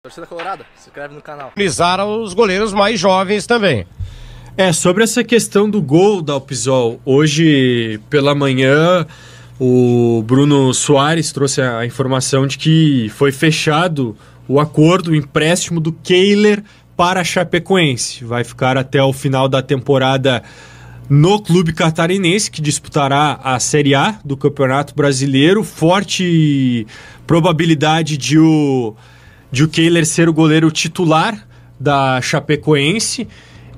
Torcida Colorada, se inscreve no canal. Utilizaram os goleiros mais jovens também. Sobre essa questão do gol da Alpizol, hoje pela manhã o Bruno Soares trouxe a informação de que foi fechado o acordo, o empréstimo do Kehler para a Chapecoense. Vai ficar até o final da temporada no clube catarinense, que disputará a Série A do Campeonato Brasileiro. Forte probabilidade de o Kehler ser o goleiro titular da Chapecoense,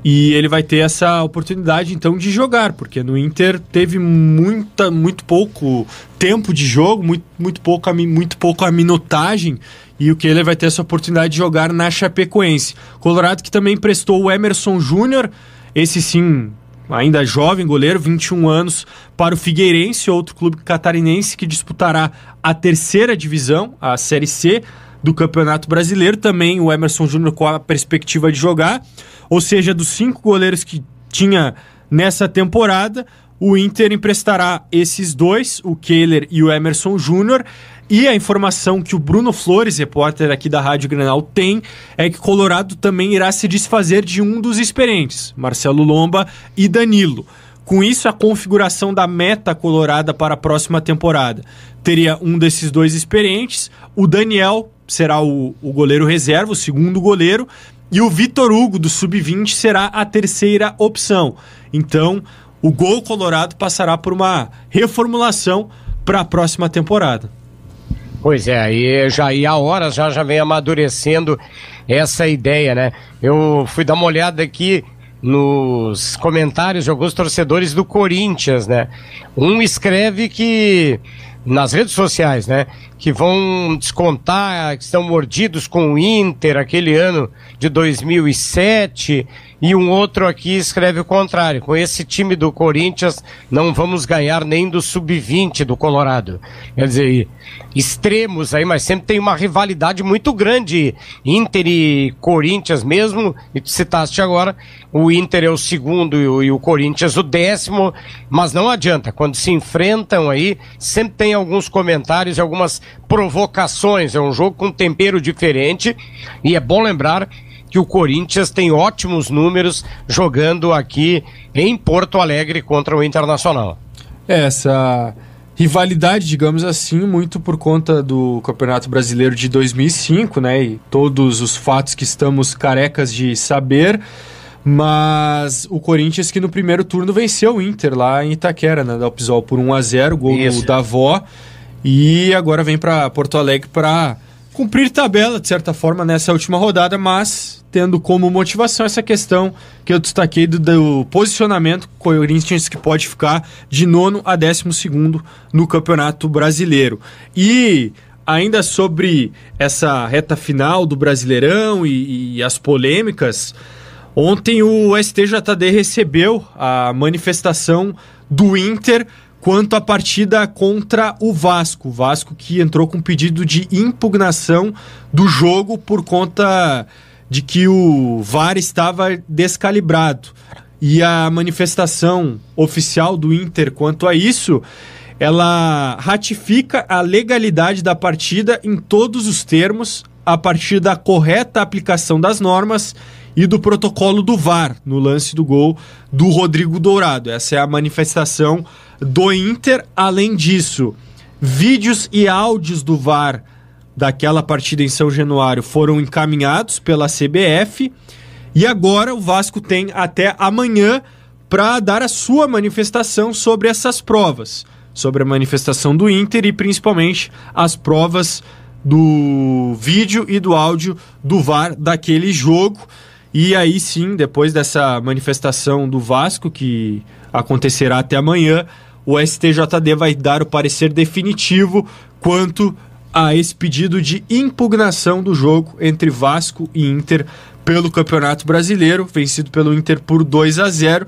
e ele vai ter essa oportunidade então de jogar, porque no Inter teve muito pouco tempo de jogo, muito pouco a minutagem, e o Kehler vai ter essa oportunidade de jogar na Chapecoense. Colorado que também emprestou o Emerson Júnior, esse sim, ainda jovem goleiro, 21 anos, para o Figueirense, outro clube catarinense que disputará a terceira divisão, a Série C do Campeonato Brasileiro. Também o Emerson Júnior com a perspectiva de jogar, ou seja, dos 5 goleiros que tinha nessa temporada, o Inter emprestará esses dois, o Kehler e o Emerson Júnior. E a informação que o Bruno Flores, repórter aqui da Rádio Grenal, tem é que Colorado também irá se desfazer de um dos experientes, Marcelo Lomba e Danilo. Com isso, a configuração da meta colorada para a próxima temporada teria um desses dois experientes, o Daniel será o goleiro reserva, o segundo goleiro, e o Vitor Hugo, do Sub-20, será a terceira opção. Então, o Gol Colorado passará por uma reformulação para a próxima temporada. Pois é, e há horas já vem amadurecendo essa ideia, né? Eu fui dar uma olhada aqui nos comentários de alguns torcedores do Corinthians, né? Um escreve que, nas redes sociais, né, que vão descontar, que estão mordidos com o Inter aquele ano de 2007, e um outro aqui escreve o contrário: com esse time do Corinthians não vamos ganhar nem do Sub-20 do Colorado. Quer dizer, extremos aí, mas sempre tem uma rivalidade muito grande, Inter e Corinthians mesmo, e tu citaste agora, o Inter é o segundo e o Corinthians o 10º, mas não adianta, quando se enfrentam aí, sempre tem alguns comentários e algumas provocações. É um jogo com tempero diferente, e é bom lembrar que o Corinthians tem ótimos números jogando aqui em Porto Alegre contra o Internacional. Essa rivalidade, digamos assim, muito por conta do Campeonato Brasileiro de 2005, né, e todos os fatos que estamos carecas de saber, mas o Corinthians que no primeiro turno venceu o Inter lá em Itaquera, né, da Alpizol por 1-0, gol do Davó, e agora vem para Porto Alegre para cumprir tabela, de certa forma, nessa última rodada, mas tendo como motivação essa questão que eu destaquei do posicionamento Corinthians, que pode ficar de 9º a 12º no Campeonato Brasileiro. E ainda sobre essa reta final do Brasileirão e as polêmicas, ontem o STJD recebeu a manifestação do Inter quanto à partida contra o Vasco. O Vasco que entrou com pedido de impugnação do jogo por conta de que o VAR estava descalibrado. E a manifestação oficial do Inter quanto a isso, ela ratifica a legalidade da partida em todos os termos, a partir da correta aplicação das normas e do protocolo do VAR no lance do gol do Rodrigo Dourado. Essa é a manifestação do Inter. Além disso, vídeos e áudios do VAR daquela partida em São Januário foram encaminhados pela CBF, e agora o Vasco tem até amanhã para dar a sua manifestação sobre essas provas, sobre a manifestação do Inter e principalmente as provas do vídeo e do áudio do VAR daquele jogo. E aí sim, depois dessa manifestação do Vasco, que acontecerá até amanhã, o STJD vai dar o parecer definitivo quanto a esse pedido de impugnação do jogo entre Vasco e Inter pelo Campeonato Brasileiro, vencido pelo Inter por 2-0.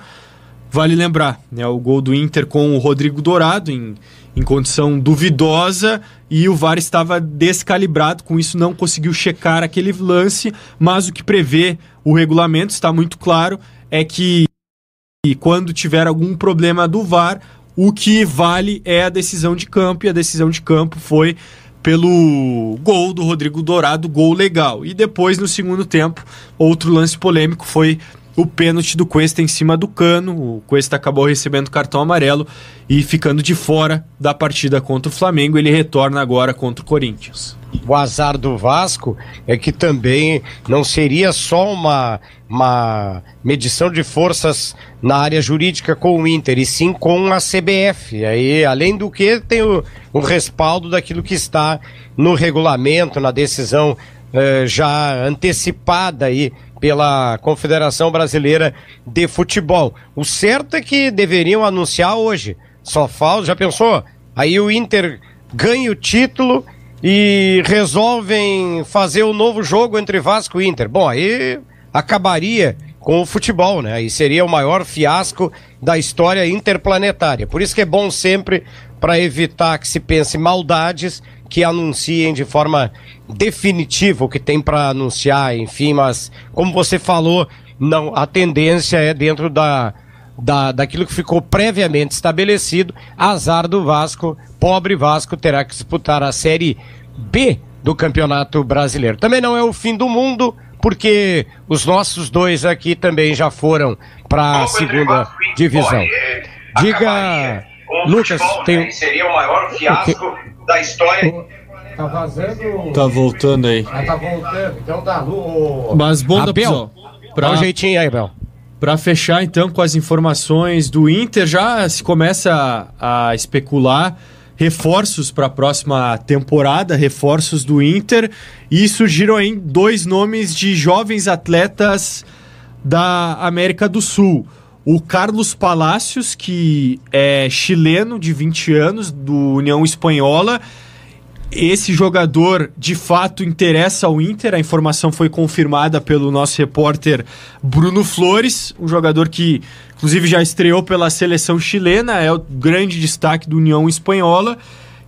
Vale lembrar, né, o gol do Inter com o Rodrigo Dourado em condição duvidosa, e o VAR estava descalibrado, com isso não conseguiu checar aquele lance, mas o que prevê o regulamento, está muito claro, é que quando tiver algum problema do VAR, o que vale é a decisão de campo, e a decisão de campo foi pelo gol do Rodrigo Dourado, gol legal. E depois, no segundo tempo, outro lance polêmico foi o pênalti do Cuesta em cima do Cano. O Cuesta acabou recebendo cartão amarelo e ficando de fora da partida contra o Flamengo. Ele retorna agora contra o Corinthians. O azar do Vasco é que também não seria só uma medição de forças na área jurídica com o Inter, e sim com a CBF. Aí, além do que, tem o respaldo daquilo que está no regulamento, na decisão já antecipada aí pela Confederação Brasileira de Futebol. O certo é que deveriam anunciar hoje. Só falta, já pensou? Aí o Inter ganha o título e resolvem fazer o novo jogo entre Vasco e Inter. Bom, aí acabaria com o futebol, né? Aí seria o maior fiasco da história interplanetária. Por isso que é bom sempre, para evitar que se pense maldades, que anunciem de forma definitiva o que tem para anunciar, enfim, mas como você falou, não, a tendência é dentro daquilo que ficou previamente estabelecido. Azar do Vasco, pobre Vasco, terá que disputar a Série B do Campeonato Brasileiro. Também não é o fim do mundo, porque os nossos dois aqui também já foram para a segunda divisão. Diga, Lucas, seria o maior fiasco da história. Tá vazando? Tá voltando aí. Tá voltando, então tá. Mas bom, Abel, dá um jeitinho aí, Bel. Para fechar então com as informações do Inter, já se começa a especular reforços para a próxima temporada, reforços do Inter, e surgiram aí 2 nomes de jovens atletas da América do Sul. O Carlos Palacios, que é chileno, de 20 anos, do União Espanhola. Esse jogador, de fato, interessa ao Inter. A informação foi confirmada pelo nosso repórter Bruno Flores, um jogador que, inclusive, já estreou pela seleção chilena, é o grande destaque do União Espanhola.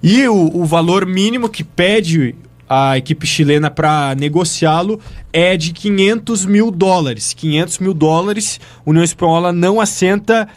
E o valor mínimo que pede a equipe chilena para negociá-lo é de $500 mil. $500 mil. A União Espanhola não aceita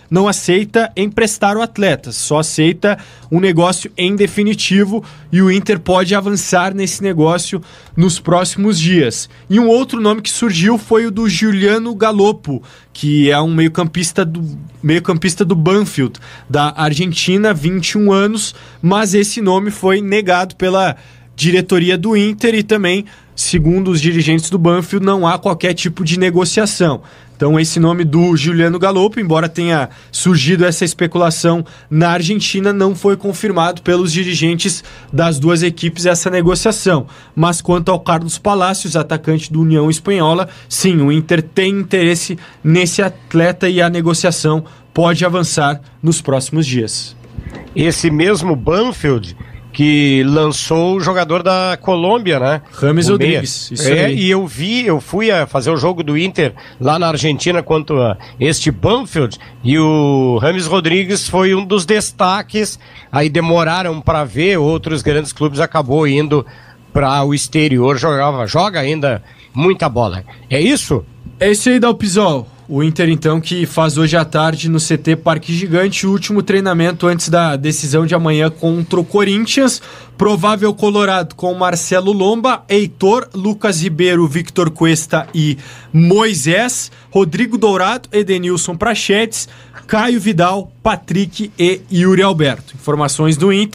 emprestar o atleta, só aceita um negócio em definitivo, e o Inter pode avançar nesse negócio nos próximos dias. E um outro nome que surgiu foi o do Giuliano Galoppo, que é um meio-campista do Banfield, da Argentina, 21 anos, mas esse nome foi negado pela diretoria do Inter, e também, segundo os dirigentes do Banfield, não há qualquer tipo de negociação. Então esse nome do Giuliano Galoppo, embora tenha surgido essa especulação na Argentina, não foi confirmado pelos dirigentes das duas equipes essa negociação. Mas quanto ao Carlos Palacios, atacante do União Espanhola, sim, o Inter tem interesse nesse atleta e a negociação pode avançar nos próximos dias. Esse mesmo Banfield que lançou o jogador da Colômbia, né? James Rodrigues. Isso aí. E eu fui a fazer o jogo do Inter lá na Argentina contra este Banfield, e o James Rodrigues foi um dos destaques. Aí demoraram para ver, outros grandes clubes acabou indo para o exterior, joga ainda muita bola. É isso? É isso aí, Dalpizol. O Inter, então, que faz hoje à tarde no CT Parque Gigante o último treinamento antes da decisão de amanhã contra o Corinthians. Provável Colorado com Marcelo Lomba, Heitor, Lucas Ribeiro, Victor Cuesta e Moisés, Rodrigo Dourado, Edenilson Prachetes, Caio Vidal, Patrick e Yuri Alberto. Informações do Inter.